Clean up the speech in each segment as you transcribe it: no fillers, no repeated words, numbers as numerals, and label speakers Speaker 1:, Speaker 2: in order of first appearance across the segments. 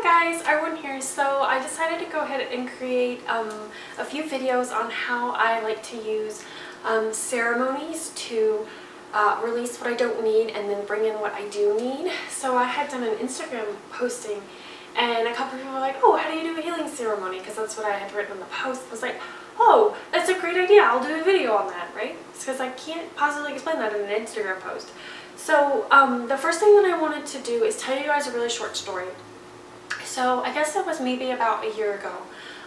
Speaker 1: Hi guys, Arwen here. So I decided to go ahead and create a few videos on how I like to use ceremonies to release what I don't need and then bring in what I do need. So I had done an Instagram posting and a couple of people were like, oh, how do you do a healing ceremony? Because that's what I had written in the post. I was like, oh, that's a great idea. I'll do a video on that, right? Because I can't possibly explain that in an Instagram post. So the first thing that I wanted to do is tell you guys a really short story. So I guess that was maybe about a year ago.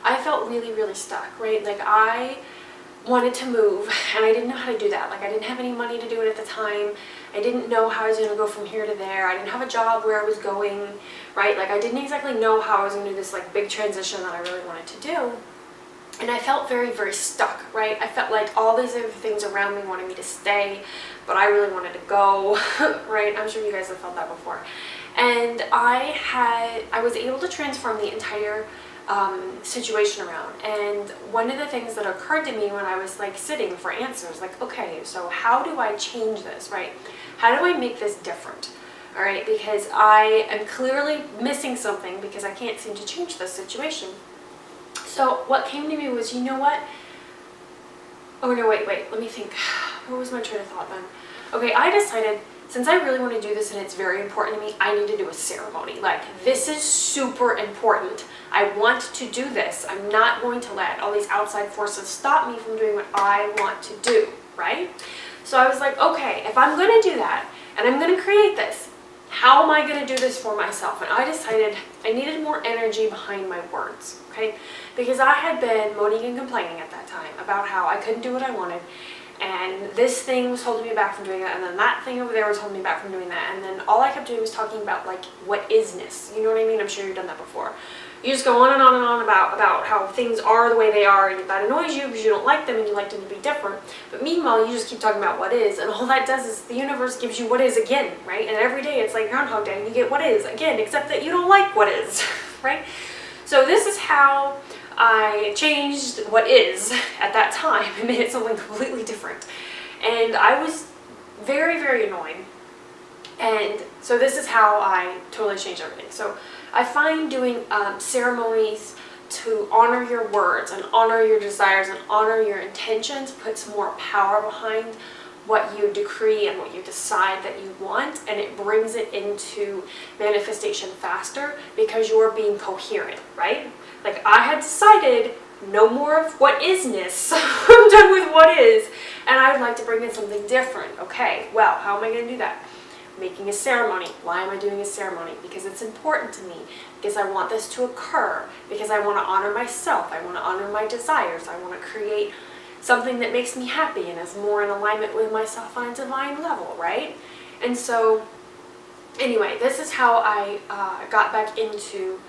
Speaker 1: I felt really stuck, right? Like I wanted to move and I didn't know how to do that. Like I didn't have any money to do it at the time. I didn't know how I was going to go from here to there. I didn't have a job where I was going, right? Like I didn't exactly know how I was going to do this like big transition that I really wanted to do. And I felt very stuck, right? I felt like all these other things around me wanted me to stay, but I really wanted to go, right? I'm sure you guys have felt that before. And I was able to transform the entire situation around. And one of the things that occurred to me when I was like sitting for answers, like, okay, so how do I change this, right? How do I make this different? All right, because I am clearly missing something because I can't seem to change this situation. So what came to me was, you know what? Oh no, wait, let me think. What was my train of thought then? Okay, I decided, since I really want to do this and it's very important to me, I need to do a ceremony. Like, this is super important. I want to do this. I'm not going to let all these outside forces stop me from doing what I want to do, right? So I was like, okay, if I'm going to do that and I'm going to create this, how am I going to do this for myself? And I decided I needed more energy behind my words, okay? Because I had been moaning and complaining at that time about how I couldn't do what I wanted. And this thing was holding me back from doing that, and then that thing over there was holding me back from doing that, and then all I kept doing was talking about like what isness. You know what I mean? I'm sure you've done that before. You just go on and on about how things are the way they are, and that annoys you because you don't like them and you like them to be different. But meanwhile, you just keep talking about what is, and all that does is the universe gives you what is again, right? And every day it's like Groundhog Day and you get what is again, except that you don't like what is, right? So this is how I changed what is at that time and made it something completely different. And I was very annoyed. And so this is how I totally changed everything. So I find doing ceremonies to honor your words and honor your desires and honor your intentions puts more power behind what you decree and what you decide that you want, and it brings it into manifestation faster because you're being coherent, right? Like I had decided no more of what isness. I'm done with what is, and I would like to bring in something different. Okay, well, how am I going to do that? Making a ceremony. Why am I doing a ceremony? Because it's important to me, because I want this to occur, because I want to honor myself, I want to honor my desires, I want to create something that makes me happy and is more in alignment with myself on a divine level, right? And so anyway, this is how I got back into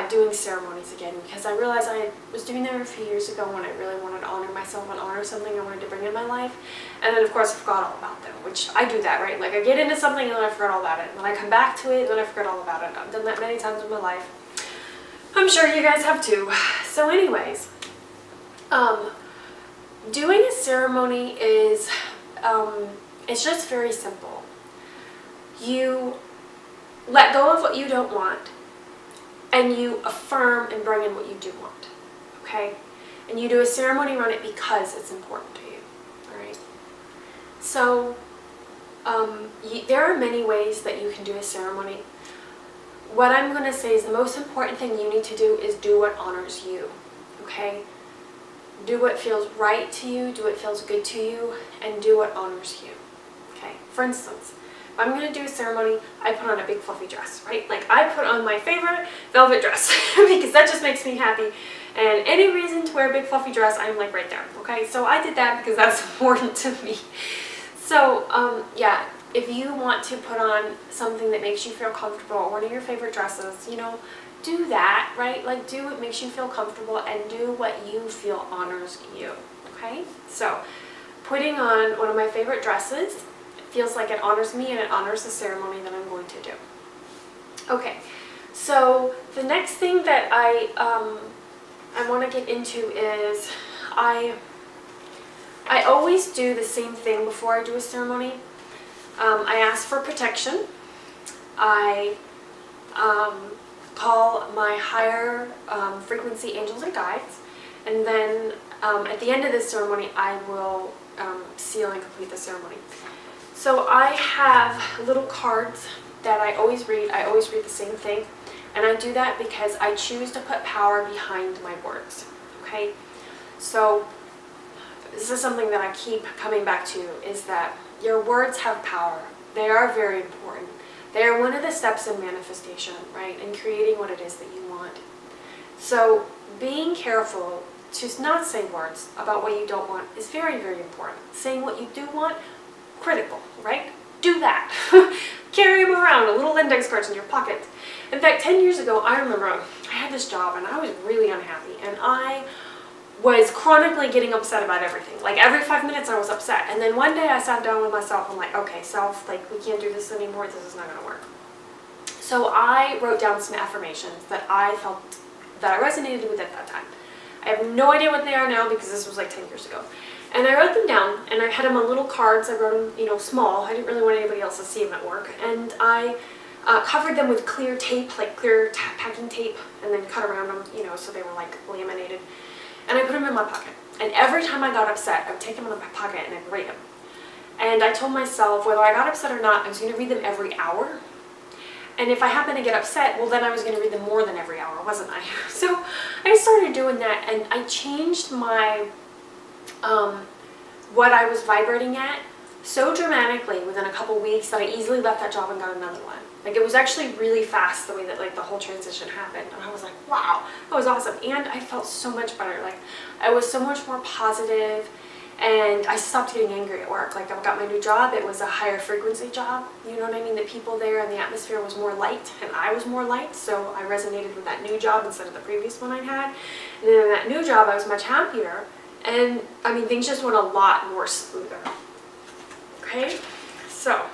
Speaker 1: doing ceremonies again, because I realized I was doing them a few years ago when I really wanted to honor myself and honor something I wanted to bring in my life. And then of course I forgot all about them, which I do that, right? Like I get into something and then I forget all about it. And then I come back to it and then I forget all about it. I've done that many times in my life. I'm sure you guys have too. So anyways, doing a ceremony is, it's just very simple. You let go of what you don't want, and you affirm and bring in what you do want, okay? And you do a ceremony around it because it's important to you, all right? So there are many ways that you can do a ceremony. What I'm going to say is the most important thing you need to do is do what honors you, okay? Do what feels right to you, do what feels good to you, and do what honors you, okay? For instance, if I'm going to do a ceremony, I put on a big fluffy dress, right? Like I put on my favorite velvet dress because that just makes me happy. And any reason to wear a big fluffy dress, I'm like right there, okay? So I did that because that's important to me. So yeah, if you want to put on something that makes you feel comfortable, one of your favorite dresses, you know, do that, right? Like do what makes you feel comfortable and do what you feel honors you, okay? So putting on one of my favorite dresses feels like it honors me and it honors the ceremony that I'm going to do. Okay, so the next thing that I want to get into is I always do the same thing before I do a ceremony. I ask for protection. I call my higher frequency angels and guides, and then at the end of this ceremony I will seal and complete the ceremony. So I have little cards that I always read. I always read the same thing, and I do that because I choose to put power behind my words. Okay, so this is something that I keep coming back to, is that your words have power. They are very important. They are one of the steps in manifestation, right? In creating what it is that you want. So being careful to not say words about what you don't want is very, very important. Saying what you do want, critical, right? Do that. Carry them around, a little index cards in your pocket. In fact, 10 years ago, I remember I had this job and I was really unhappy, and I was chronically getting upset about everything. Like every 5 minutes I was upset. And then one day I sat down with myself. I'm like, okay, self, like we can't do this anymore. This is not going to work. So I wrote down some affirmations that I felt that I resonated with at that time. I have no idea what they are now because this was like 10 years ago. And I wrote them down, and I had them on little cards. I wrote them, small. I didn't really want anybody else to see them at work. And I covered them with clear tape, like clear packing tape, and then cut around them, so they were like laminated. And I put them in my pocket. And every time I got upset, I would take them out of my pocket and I'd read them. And I told myself whether I got upset or not, I was going to read them every hour. And if I happened to get upset, well, then I was going to read them more than every hour, wasn't I? So I started doing that, and I changed my, what I was vibrating at so dramatically within a couple weeks that I easily left that job and got another one. Like, it was actually really fast the way that like the whole transition happened, and I was like, wow, that was awesome. And I felt so much better. Like, I was so much more positive, and I stopped getting angry at work. Like, I got my new job. It was a higher frequency job. You know what I mean? The people there and the atmosphere was more light, and I was more light, so I resonated with that new job instead of the previous one I had. And then in that new job, I was much happier, and I mean, things just went a lot more smoother. Okay, so.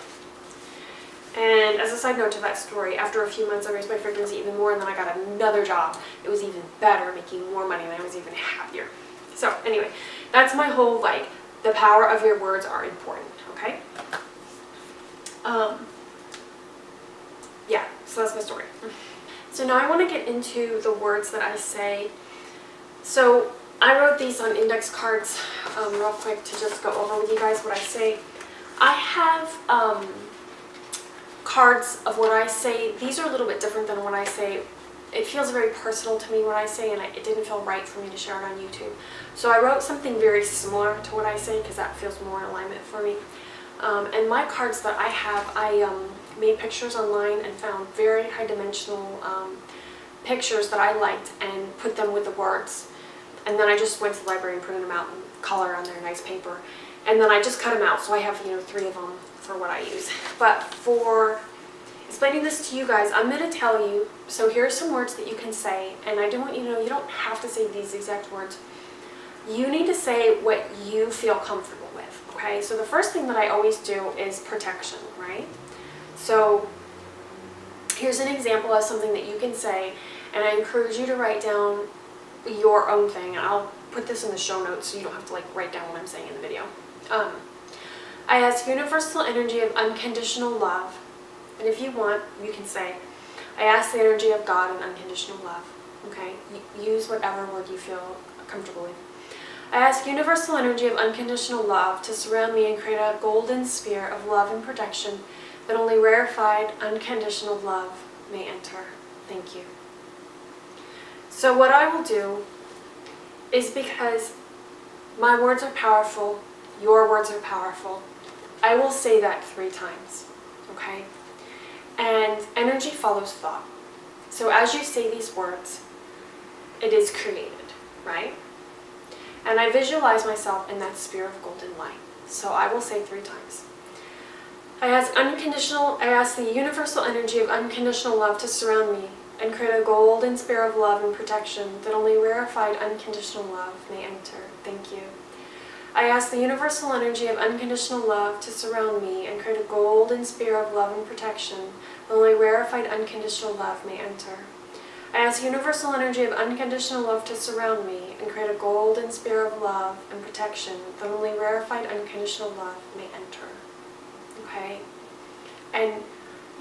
Speaker 1: And as a side note to that story, after a few months I raised my frequency even more, and then I got another job. It was even better, making more money, and I was even happier. So anyway, that's my whole, like, the power of your words are important, okay? Yeah, so that's my story. So now I want to get into the words that I say. So I wrote these on index cards real quick to just go over with you guys what I say. I have cards of what I say. These are a little bit different than what I say. It feels very personal to me what I say, and it didn't feel right for me to share it on YouTube. So I wrote something very similar to what I say because that feels more in alignment for me. And my cards that I have, I made pictures online and found very high dimensional pictures that I liked and put them with the words. And then I just went to the library and printed them out in color on their nice paper. And then I just cut them out, so I have 3 of them for what I use. But for explaining this to you guys, I'm going to tell you, so here are some words that you can say, and I do want you to know you don't have to say these exact words. You need to say what you feel comfortable with, okay? So the first thing that I always do is protection, right? So here's an example of something that you can say, and I encourage you to write down your own thing. I'll put this in the show notes so you don't have to like write down what I'm saying in the video. I ask universal energy of unconditional love, and if you want, you can say, I ask the energy of God and unconditional love, okay? Use whatever word you feel comfortable with. I ask universal energy of unconditional love to surround me and create a golden sphere of love and protection that only rarefied, unconditional love may enter. Thank you. So what I will do is, because my words are powerful, your words are powerful, I will say that 3 times, okay? And energy follows thought. So as you say these words, it is created, right? And I visualize myself in that sphere of golden light. So I will say 3 times. I ask the universal energy of unconditional love to surround me and create a golden sphere of love and protection that only rarefied unconditional love may enter. Thank you. I ask the universal energy of unconditional love to surround me and create a golden sphere of love and protection that only rarefied unconditional love may enter. I ask universal energy of unconditional love to surround me and create a golden sphere of love and protection that only rarefied unconditional love may enter. Okay? And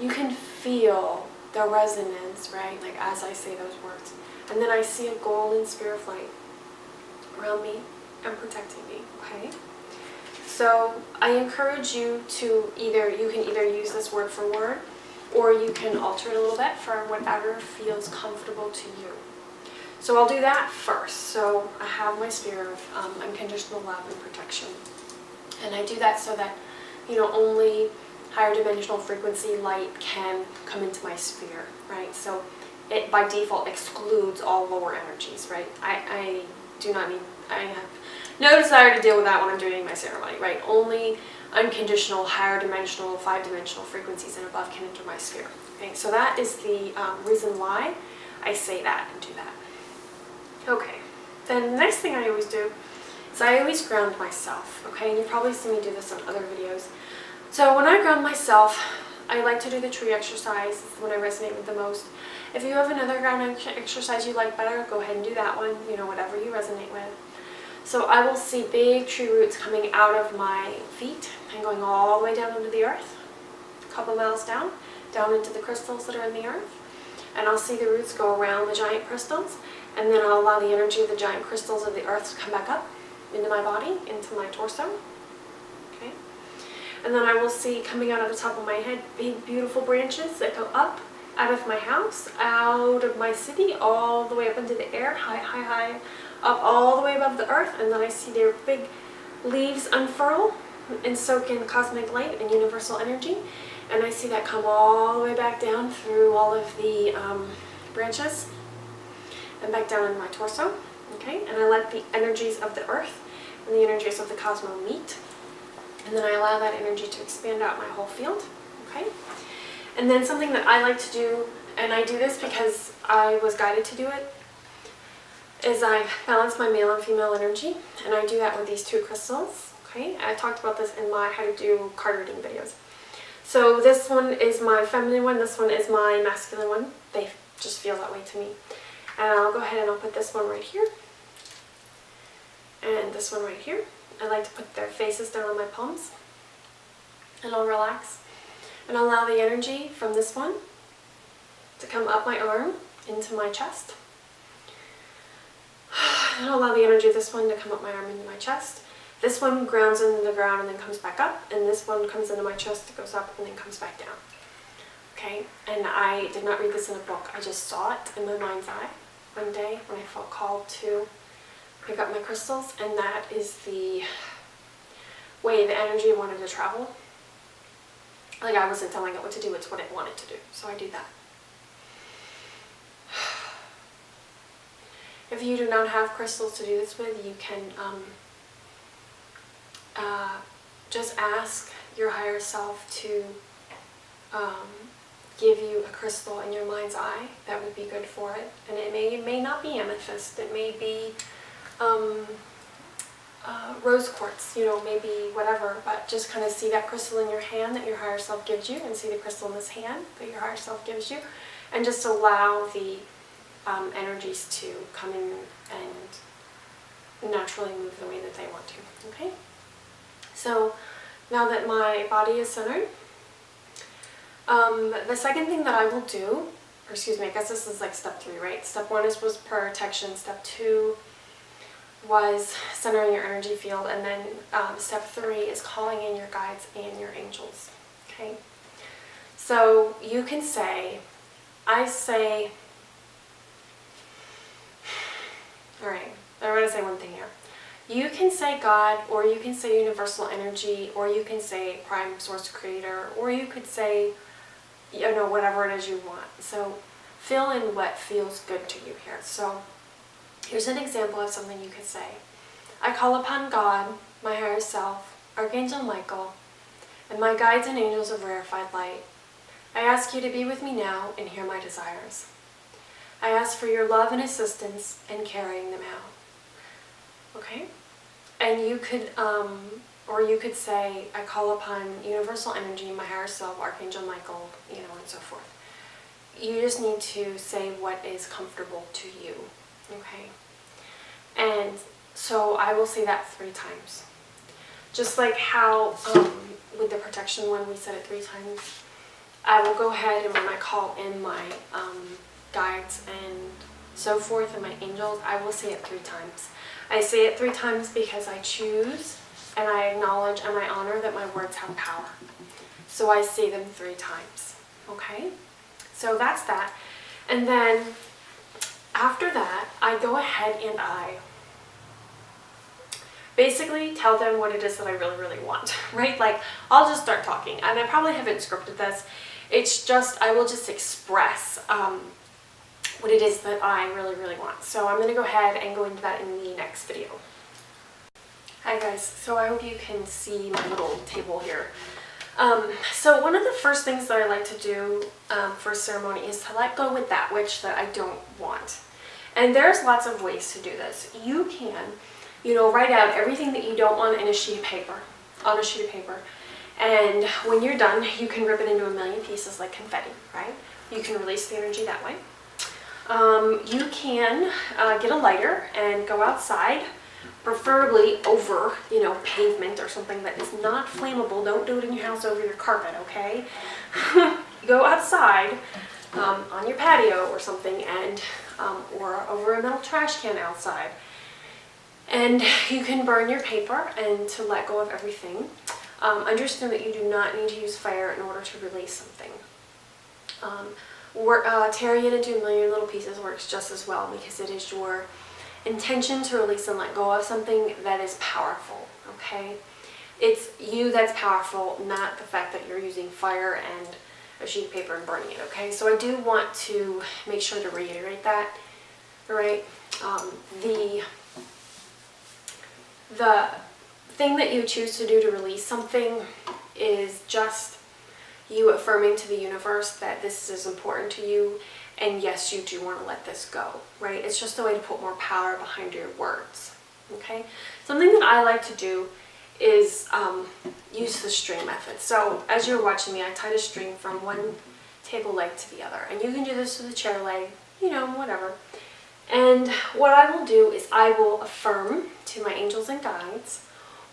Speaker 1: you can feel the resonance, right? Like as I say those words. And then I see a golden sphere of light around me and protecting me, okay? So I encourage you to you can either use this word for word, or you can alter it a little bit for whatever feels comfortable to you. So I'll do that first. So I have my sphere of unconditional love and protection. And I do that so that, only higher dimensional frequency light can come into my sphere, right? So it by default excludes all lower energies, right? I have no desire to deal with that when I'm doing my ceremony, right? Only unconditional, higher dimensional, 5-dimensional frequencies and above can enter my sphere. Okay, so that is the reason why I say that and do that. Okay, then the next thing I always do is I always ground myself, okay? And you've probably seen me do this in other videos. So when I ground myself, I like to do the tree exercise. It's the one I resonate with the most. If you have another ground exercise you like better, go ahead and do that one, whatever you resonate with. So I will see big tree roots coming out of my feet and going all the way down into the earth, a couple miles down into the crystals that are in the earth. And I'll see the roots go around the giant crystals, and then I'll allow the energy of the giant crystals of the earth to come back up into my body, into my torso. Okay? And then I will see coming out of the top of my head big beautiful branches that go up out of my house, out of my city, all the way up into the air, high, up all the way above the earth. And then I see their big leaves unfurl and soak in cosmic light and universal energy. And I see that come all the way back down through all of the branches and back down in my torso. Okay, and I let the energies of the earth and the energies of the cosmos meet. And then I allow that energy to expand out my whole field. Okay, and then something that I like to do, and I do this because I was guided to do it, is I balance my male and female energy, and I do that with these two crystals. Okay, I talked about this in my how to do card reading videos. So this one is my feminine one, this one is my masculine one. They just feel that way to me. And I'll go ahead and I'll put this one right here. And this one right here. I like to put their faces down on my palms. And I'll relax. And I'll allow the energy from this one to come up my arm into my chest. And I'll allow the energy of this one to come up my arm into my chest. This one grounds into the ground and then comes back up, and this one comes into my chest, goes up, and then comes back down. Okay, and I did not read this in a book. I just saw it in my mind's eye one day when I felt called to pick up my crystals, and that is the way the energy wanted to travel. Like I wasn't telling it what to do, it's what it wanted to do. So I do that. If you do not have crystals to do this with, you can just ask your higher self to give you a crystal in your mind's eye that would be good for it. And it may not be amethyst, it may be rose quartz, maybe whatever, but just kind of see that crystal in your hand that your higher self gives you, and see the crystal in this hand that your higher self gives you, and just allow the energies to come in and naturally move the way that they want to. Okay? So now that my body is centered, the second thing that I will do, or excuse me, I guess this is like step 3, right? Step 1 was protection, step 2 was centering your energy field, and then step 3 is calling in your guides and your angels. Okay? So you can say, alright, I'm going to say one thing here. You can say God, or you can say universal energy, or you can say prime source creator, or you could say, whatever it is you want. So fill in what feels good to you here. So here's an example of something you could say. I call upon God, my higher self, Archangel Michael, and my guides and angels of rarefied light. I ask you to be with me now and hear my desires. I ask for your love and assistance in carrying them out. Okay? And you could, or you could say, I call upon universal energy, my higher self, Archangel Michael, and so forth. You just need to say what is comfortable to you. Okay? And so I will say that 3 times. Just like how with the protection one we said it 3 times. I will go ahead and when I call in my guides and so forth and my angels, I will say it 3 times. I say it 3 times because I choose and I acknowledge and I honor that my words have power. So I say them 3 times, okay? So that's that. And then after that, I go ahead and I basically tell them what it is that I really, really want, right? Like, I'll just start talking, and I probably haven't scripted this. It's just, I will just express what it is that I really, really want. So I'm going to go ahead and go into that in the next video. Hi guys, so I hope you can see my little table here. So one of the first things that I like to do for a ceremony is to let go with that which that I don't want. And there's lots of ways to do this. You can, write out everything that you don't want in a sheet of paper, on a sheet of paper. And when you're done, you can rip it into a million pieces like confetti, right? You can release the energy that way. You can get a lighter and go outside, preferably over, pavement or something that is not flammable. Don't do it in your house over your carpet, okay? Go outside on your patio or something, and or over a metal trash can outside. And you can burn your paper and to let go of everything. Understand that you do not need to use fire in order to release something. Tearing it into a million little pieces works just as well because it is your intention to release and let go of something that is powerful, okay? It's you that's powerful, not the fact that you're using fire and a sheet of paper and burning it, okay? So I do want to make sure to reiterate that, all right? The thing that you choose to do to release something is just you affirming to the universe that this is important to you, and yes, you do want to let this go, right? It's just a way to put more power behind your words, okay? Something that I like to do is use the string method. So as you're watching me, I tied a string from one table leg to the other, and you can do this to the chair leg, whatever. And what I will do is I will affirm to my angels and guides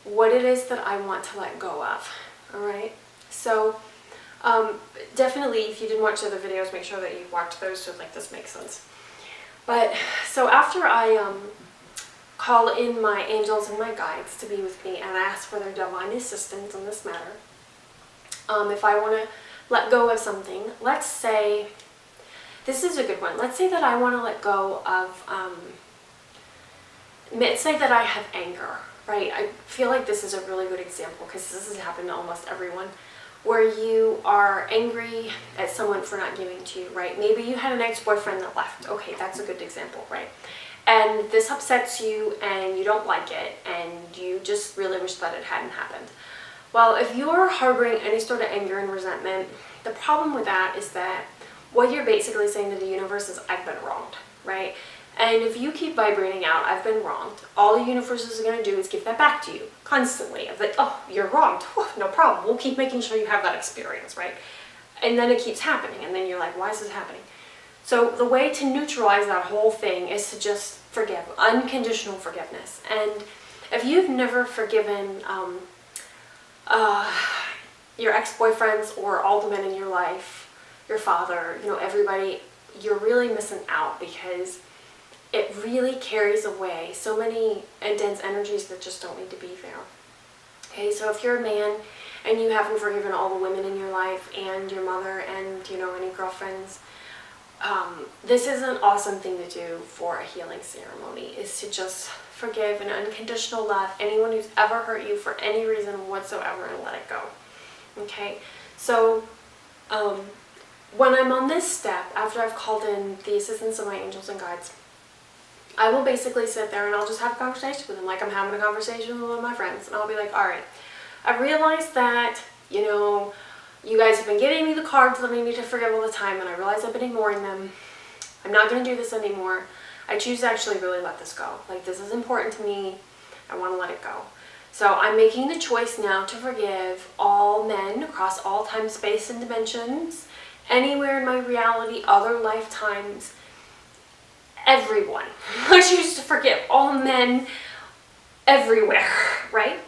Speaker 1: what it is that I want to let go of, all right? So definitely, if you didn't watch the other videos, make sure that you watch those so like this makes sense. But so after I call in my angels and my guides to be with me and ask for their divine assistance in this matter, if I want to let go of something, let's say, this is a good one. Let's say that I want to let go of, let's say that I have anger, right? I feel like this is a really good example because this has happened to almost everyone, where you are angry at someone for not giving to you, right? Maybe you had an ex-boyfriend that left. Okay, that's a good example, right? And this upsets you and you don't like it and you just really wish that it hadn't happened. Well, if you're harboring any sort of anger and resentment, the problem with that is that what you're basically saying to the universe is, I've been wronged, right? And if you keep vibrating out, I've been wronged, all the universe is going to do is give that back to you constantly. Of like, oh, you're wronged. No problem. We'll keep making sure you have that experience, right? And then it keeps happening. And then you're like, why is this happening? So the way to neutralize that whole thing is to just forgive. Unconditional forgiveness. And if you've never forgiven your ex-boyfriends or all the men in your life, your father, everybody, you're really missing out because it really carries away so many dense energies that just don't need to be there. Okay, so if you're a man and you haven't forgiven all the women in your life and your mother and, any girlfriends, this is an awesome thing to do for a healing ceremony, is to just forgive and unconditional love anyone who's ever hurt you for any reason whatsoever and let it go. Okay, so when I'm on this step, after I've called in the assistance of my angels and guides, I will basically sit there and I'll just have a conversation with them like I'm having a conversation with one of my friends. And I'll be like, all right, I realized that, you guys have been giving me the cards that I need to forgive all the time, and I realize I've been ignoring them. I'm not going to do this anymore. I choose to actually really let this go. Like, this is important to me. I want to let it go. So I'm making the choice now to forgive all men across all time, space, and dimensions, anywhere in my reality, other lifetimes, everyone. I choose to forgive all men everywhere, right?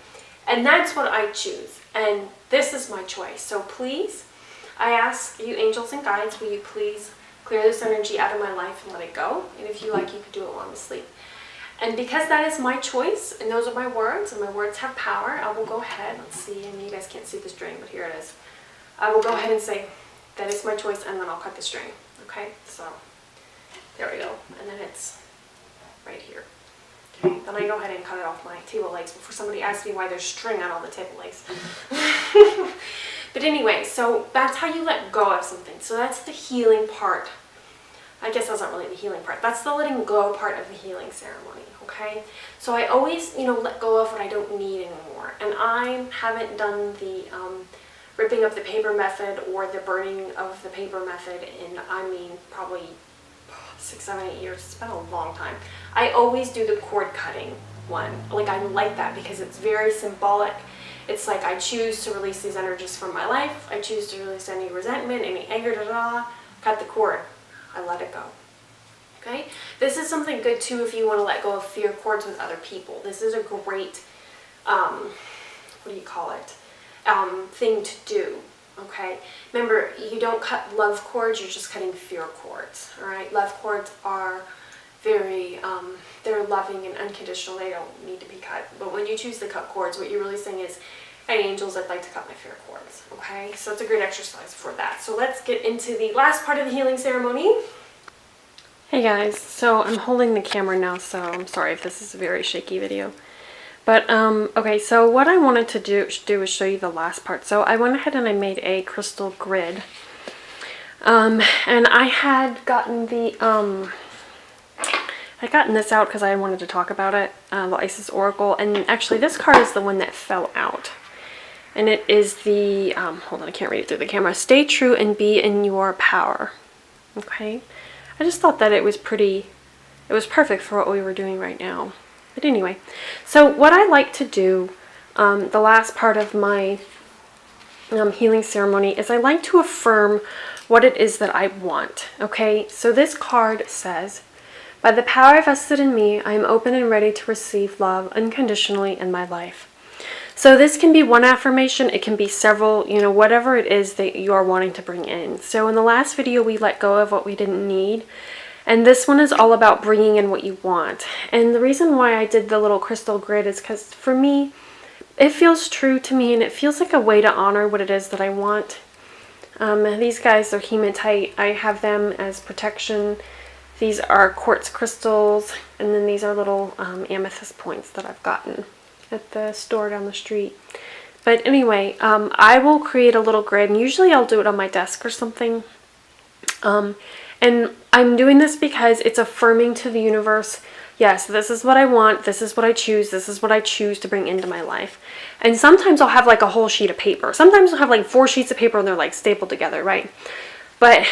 Speaker 1: And that's what I choose. And this is my choice. So please, I ask you, angels and guides, will you please clear this energy out of my life and let it go? And if you like, you could do it while I'm asleep. And because that is my choice, and those are my words, and my words have power, I will go ahead, let's see, and you guys can't see the string, but here it is. I will go ahead and say, that is my choice, and then I'll cut the string, okay? So, there we go, and then it's right here. Okay, then I go ahead and cut it off my table legs before somebody asks me why there's string on all the table legs. But anyway, so that's how you let go of something. So that's the healing part. I guess that's not really the healing part. That's the letting go part of the healing ceremony, okay? So I always, let go of what I don't need anymore. And I haven't done the ripping of the paper method or the burning of the paper method in, probably 6, 7, 8 years. It's been a long time. I always do the cord cutting one. Like, I like that because it's very symbolic. It's like I choose to release these energies from my life. I choose to release any resentment, any anger, cut the cord. I let it go. Okay? This is something good too if you want to let go of fear cords with other people. This is a great, thing to do. Okay? Remember, you don't cut love cords, you're just cutting fear cords. Alright? Love cords are very, they're loving and unconditional. They don't need to be cut. But when you choose to cut cords, what you're really saying is, hey angels, I'd like to cut my fear cords. Okay? So it's a great exercise for that. So let's get into the last part of the healing ceremony. Hey guys, so I'm holding the camera now, so I'm sorry if this is a very shaky video. But, okay, so what I wanted to do is show you the last part. So I went ahead and I made a crystal grid. And I had gotten the, I'd gotten this out because I wanted to talk about it, the Isis Oracle. And actually this card is the one that fell out. And it is the, hold on, I can't read it through the camera. Stay true and be in your power. Okay? I just thought that it was perfect for what we were doing right now. But anyway, so what I like to do, the last part of my healing ceremony, is I like to affirm what it is that I want. Okay, so this card says, by the power vested in me, I am open and ready to receive love unconditionally in my life. So this can be one affirmation, it can be several, whatever it is that you are wanting to bring in. So in the last video, we let go of what we didn't need. And this one is all about bringing in what you want. And the reason why I did the little crystal grid is because for me, it feels true to me and it feels like a way to honor what it is that I want. These guys are hematite. I have them as protection. These are quartz crystals. And then these are little amethyst points that I've gotten at the store down the street. But anyway, I will create a little grid, and usually I'll do it on my desk or something. And I'm doing this because it's affirming to the universe, yes, this is what I want, this is what I choose, this is what I choose to bring into my life. And sometimes I'll have like a whole sheet of paper. Sometimes I'll have like 4 sheets of paper and they're like stapled together, right? But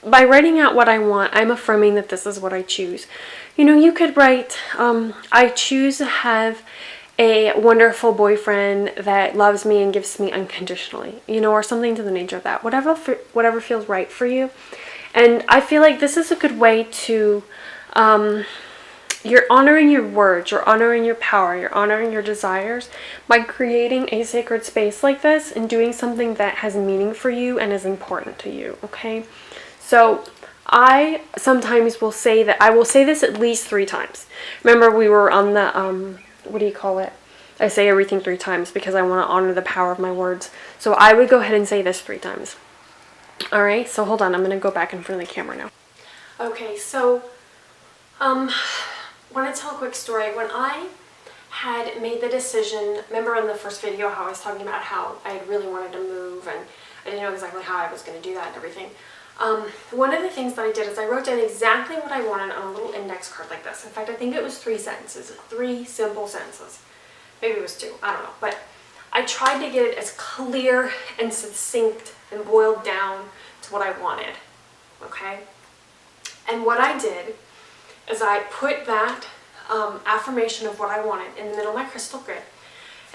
Speaker 1: by writing out what I want, I'm affirming that this is what I choose. You could write, I choose to have a wonderful boyfriend that loves me and gives me unconditionally, or something to the nature of that. Whatever feels right for you. And I feel like this is a good way to, you're honoring your words, you're honoring your power, you're honoring your desires by creating a sacred space like this and doing something that has meaning for you and is important to you, okay? So I sometimes will say that, I will say this at least 3 times. Remember we were on the, what do you call it? I say everything 3 times because I want to honor the power of my words. So I would go ahead and say this 3 times. Alright, so hold on, I'm going to go back in front of the camera now. Okay, so, I want to tell a quick story. When I had made the decision, remember in the first video how I was talking about how I really wanted to move and I didn't know exactly how I was going to do that and everything. One of the things that I did is I wrote down exactly what I wanted on a little index card like this. In fact, I think it was 3 sentences, 3 simple sentences. Maybe it was 2, I don't know. But I tried to get it as clear and succinct and boiled down to what I wanted, okay? And what I did is I put that affirmation of what I wanted in the middle of my crystal grid,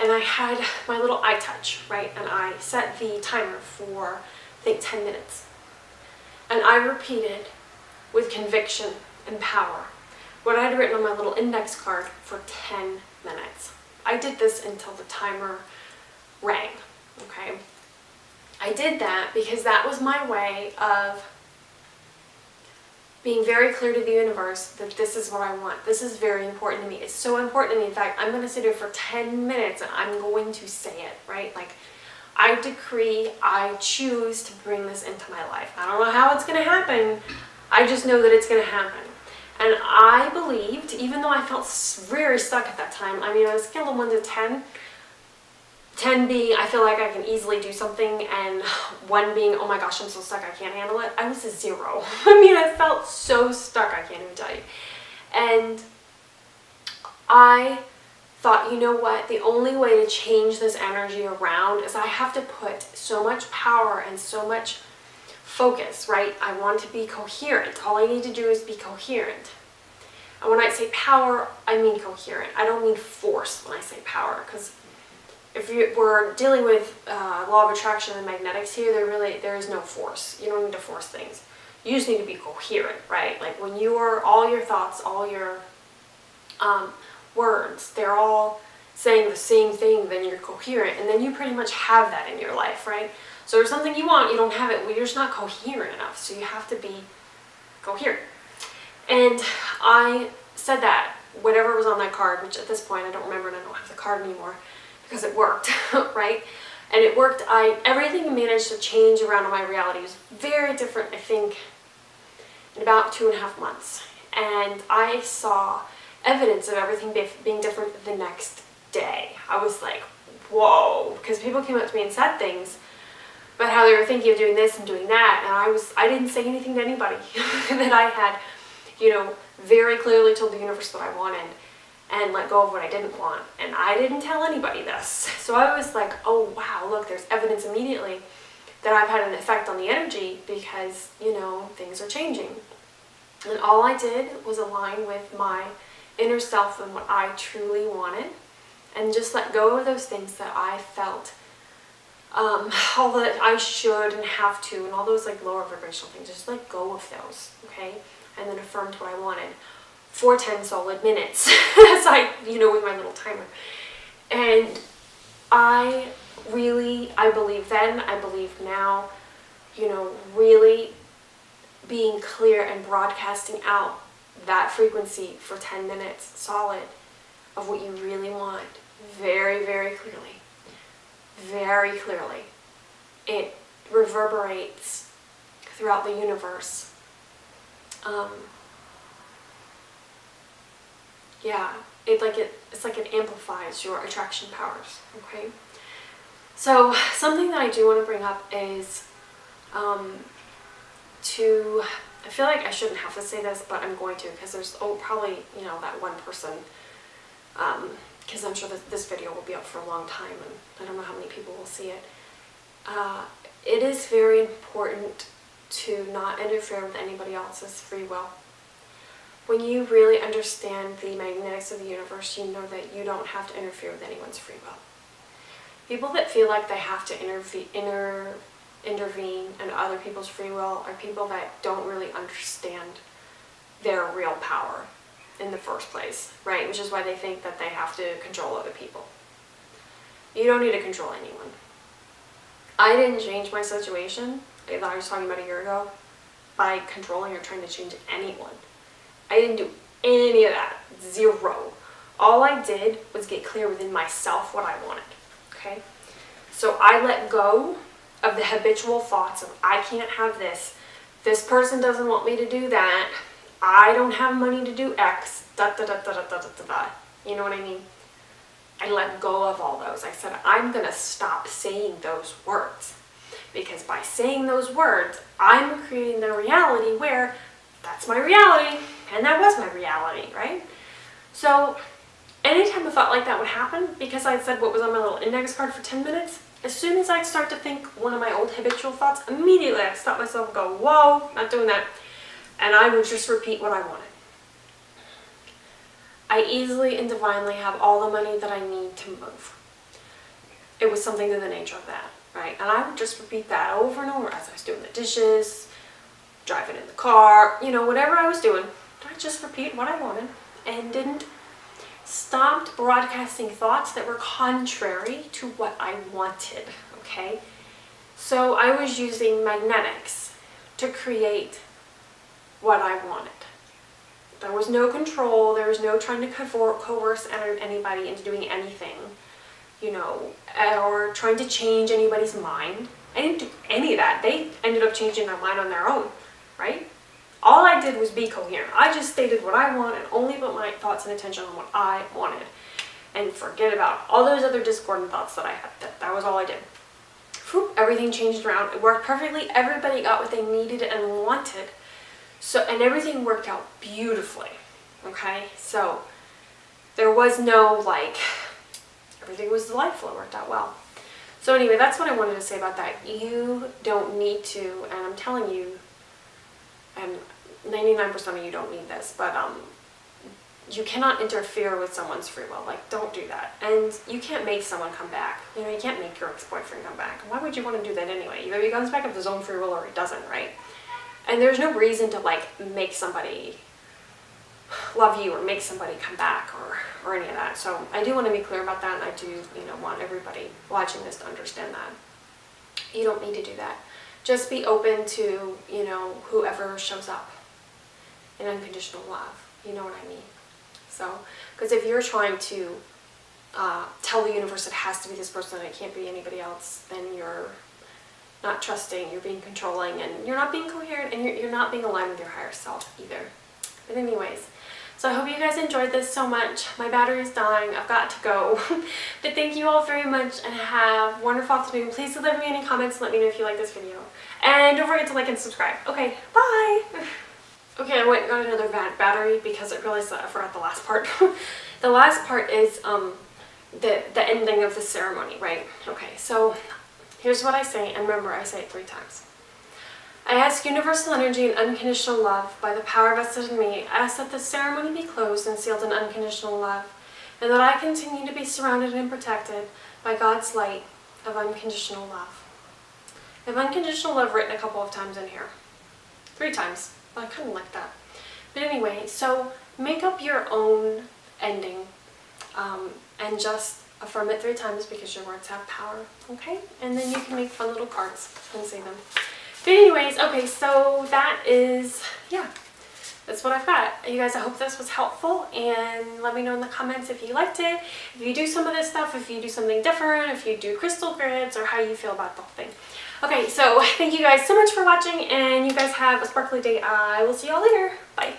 Speaker 1: and I had my little iTouch, right? And I set the timer for, I think, 10 minutes. And I repeated with conviction and power what I had written on my little index card for 10 minutes. I did this until the timer rang, okay? I did that because that was my way of being very clear to the universe that this is what I want. This is very important to me. It's so important to me. In fact, I'm going to sit here for 10 minutes and I'm going to say it, right? Like, I decree, I choose to bring this into my life. I don't know how it's going to happen. I just know that it's going to happen. And I believed, even though I felt very stuck at that time, I mean, on a scale of 1 to 10, 10 being, I feel like I can easily do something, and 1 being, oh my gosh, I'm so stuck, I can't handle it. I was a 0. I mean, I felt so stuck, I can't even tell you. And I thought, you know what, the only way to change this energy around is I have to put so much power and so much focus, right? I want to be coherent. All I need to do is be coherent. And when I say power, I mean coherent. I don't mean force when I say power, because if we're dealing with law of attraction and magnetics here, there is no force. You don't need to force things. You just need to be coherent, right? Like when all your thoughts, all your words, they're all saying the same thing, then you're coherent, and then you pretty much have that in your life, right? So there's something you want, you don't have it, well, you're just not coherent enough, so you have to be coherent. And I said that, whatever was on that card, which at this point I don't remember and I don't have the card anymore, because it worked, right? And it worked. Everything managed to change around in my reality. It was very different, I think, in about 2.5 months. And I saw evidence of everything being different the next day. I was like, whoa, because people came up to me and said things about how they were thinking of doing this and doing that, and I didn't say anything to anybody. That I had, very clearly told the universe what I wanted and let go of what I didn't want. And I didn't tell anybody this. So I was like, oh wow, look, there's evidence immediately that I've had an effect on the energy because, things are changing. And all I did was align with my inner self and what I truly wanted, and just let go of those things that I felt, all that I should and have to, and all those like lower vibrational things. Just let go of those, okay? And then affirmed what I wanted for 10 solid minutes, as with my little timer. And I believe then, I believe now, really being clear and broadcasting out that frequency for 10 minutes solid of what you really want, very, very clearly. Very clearly. It reverberates throughout the universe. It's like it amplifies your attraction powers, okay? So something that I do want to bring up is I feel like I shouldn't have to say this, but I'm going to, because there's probably, that one person, because I'm sure that this video will be up for a long time, and I don't know how many people will see it. It is very important to not interfere with anybody else's free will. When you really understand the magnetics of the universe, you know that you don't have to interfere with anyone's free will. People that feel like they have to intervene in other people's free will are people that don't really understand their real power in the first place, right? Which is why they think that they have to control other people. You don't need to control anyone. I didn't change my situation that I was talking about a year ago by controlling or trying to change anyone. I didn't do any of that. 0. All I did was get clear within myself what I wanted, okay? So I let go of the habitual thoughts of, I can't have this, this person doesn't want me to do that, I don't have money to do X, da da da da da da da da. You know what I mean? I let go of all those. I said, I'm going to stop saying those words. Because by saying those words, I'm creating the reality where that's my reality, and that was my reality, right? So anytime a thought like that would happen, because I said what was on my little index card for 10 minutes, as soon as I'd start to think one of my old habitual thoughts, immediately I'd stop myself and go, whoa, not doing that. And I would just repeat what I wanted. I easily and divinely have all the money that I need to move. It was something to the nature of that, right? And I would just repeat that over and over as I was doing the dishes, driving in the car, whatever I was doing. I just repeat what I wanted and stopped broadcasting thoughts that were contrary to what I wanted, okay? So I was using magnetics to create what I wanted. There was no control, there was no trying to coerce anybody into doing anything, you know, or trying to change anybody's mind. I didn't do any of that. They ended up changing their mind on their own, right? All I did was be coherent. I just stated what I want and only put my thoughts and attention on what I wanted. And forget about all those other discordant thoughts that I had. That was all I did. Whew, everything changed around. It worked perfectly. Everybody got what they needed and wanted. So, and everything worked out beautifully. Okay? So, there was no, like, everything was delightful. It worked out well. So anyway, that's what I wanted to say about that. You don't need to, and I'm telling you, and 99% of you don't need this, but you cannot interfere with someone's free will. Like, don't do that. And you can't make someone come back. You know, you can't make your ex-boyfriend come back. Why would you want to do that anyway? Either he comes back of his own free will or he doesn't, right? And there's no reason to, like, make somebody love you or make somebody come back or any of that. So I do want to be clear about that, and I do, you know, want everybody watching this to understand that. You don't need to do that. Just be open to, you know, whoever shows up in unconditional love. You know what I mean? So, because if you're trying to tell the universe it has to be this person and it can't be anybody else, then you're not trusting, you're being controlling, and you're not being coherent, and you're not being aligned with your higher self either. But anyways, so I hope you guys enjoyed this so much. My battery's dying. I've got to go. But thank you all very much and have a wonderful afternoon. Please leave me any comments and let me know if you like this video. And don't forget to like and subscribe. Okay, bye! Okay, I went and got another battery because I realized that I forgot the last part. The last part is the ending of the ceremony, right? Okay, so here's what I say, and remember, I say it 3 times. I ask universal energy and unconditional love, by the power vested in me, I ask that the ceremony be closed and sealed in unconditional love, and that I continue to be surrounded and protected by God's light of unconditional love. I have unconditional love written a couple of times in here. 3 times, but I kind of like that. But anyway, so make up your own ending, and just affirm it 3 times because your words have power, okay? And then you can make fun little cards and say them. But anyways, okay, so that is, yeah, that's what I've got. You guys, I hope this was helpful, and let me know in the comments if you liked it, if you do some of this stuff, if you do something different, if you do crystal grids, or how you feel about the whole thing. Okay, so thank you guys so much for watching, and you guys have a sparkly day. I will see you all later. Bye.